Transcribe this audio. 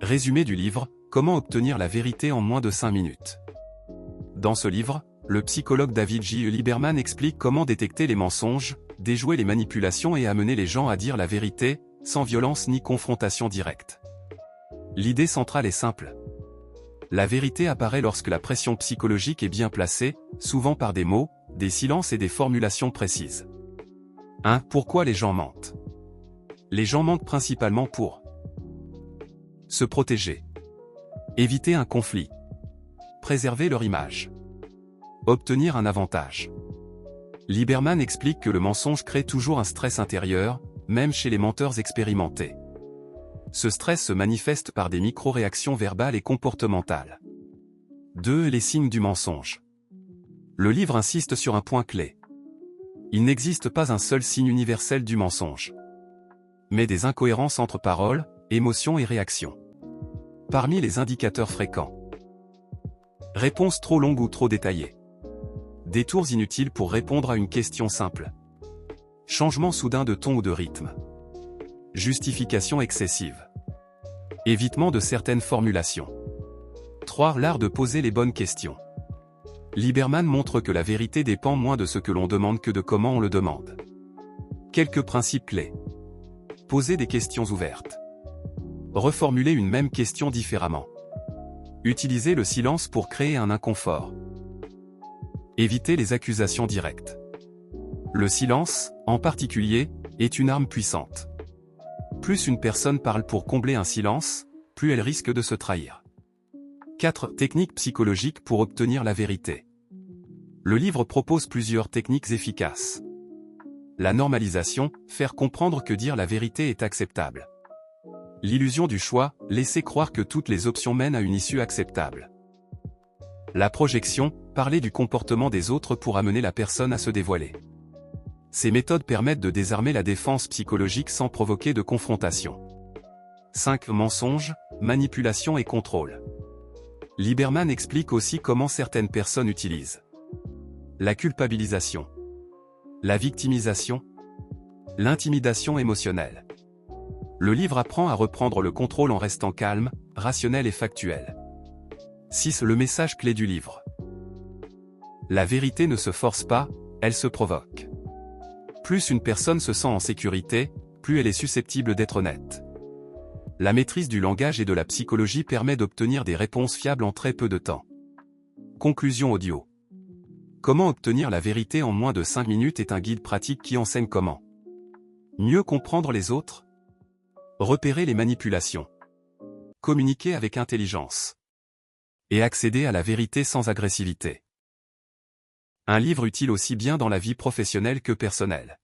Résumé du livre, Comment obtenir la vérité en moins de 5 minutes. Dans ce livre, le psychologue David J. Lieberman explique comment détecter les mensonges, déjouer les manipulations et amener les gens à dire la vérité, sans violence ni confrontation directe. L'idée centrale est simple. La vérité apparaît lorsque la pression psychologique est bien placée, souvent par des mots, des silences et des formulations précises. 1. Pourquoi les gens mentent? Les gens mentent principalement pour se protéger, éviter un conflit, préserver leur image, obtenir un avantage. Lieberman explique que le mensonge crée toujours un stress intérieur, même chez les menteurs expérimentés. Ce stress se manifeste par des micro-réactions verbales et comportementales. 2. Les signes du mensonge. Le livre insiste sur un point clé. Il n'existe pas un seul signe universel du mensonge, mais des incohérences entre paroles, émotions et réactions. Parmi les indicateurs fréquents: réponse trop longue ou trop détaillée, détours inutiles pour répondre à une question simple, changement soudain de ton ou de rythme, justification excessive, évitement de certaines formulations. 3. L'art de poser les bonnes questions. Lieberman montre que la vérité dépend moins de ce que l'on demande que de comment on le demande. Quelques principes clés. Poser des questions ouvertes. Reformuler une même question différemment. Utiliser le silence pour créer un inconfort. Éviter les accusations directes. Le silence, en particulier, est une arme puissante. Plus une personne parle pour combler un silence, plus elle risque de se trahir. 4. Techniques psychologiques pour obtenir la vérité. Le livre propose plusieurs techniques efficaces. La normalisation, faire comprendre que dire la vérité est acceptable. L'illusion du choix, laisser croire que toutes les options mènent à une issue acceptable. La projection, parler du comportement des autres pour amener la personne à se dévoiler. Ces méthodes permettent de désarmer la défense psychologique sans provoquer de confrontation. 5. Mensonges, manipulation et contrôle. Lieberman explique aussi comment certaines personnes utilisent la culpabilisation, la victimisation, l'intimidation émotionnelle. Le livre apprend à reprendre le contrôle en restant calme, rationnel et factuel. 6. Le message clé du livre. La vérité ne se force pas, elle se provoque. Plus une personne se sent en sécurité, plus elle est susceptible d'être honnête. La maîtrise du langage et de la psychologie permet d'obtenir des réponses fiables en très peu de temps. Conclusion audio. Comment obtenir la vérité en moins de 5 minutes est un guide pratique qui enseigne comment mieux comprendre les autres, repérer les manipulations, communiquer avec intelligence et accéder à la vérité sans agressivité. Un livre utile aussi bien dans la vie professionnelle que personnelle.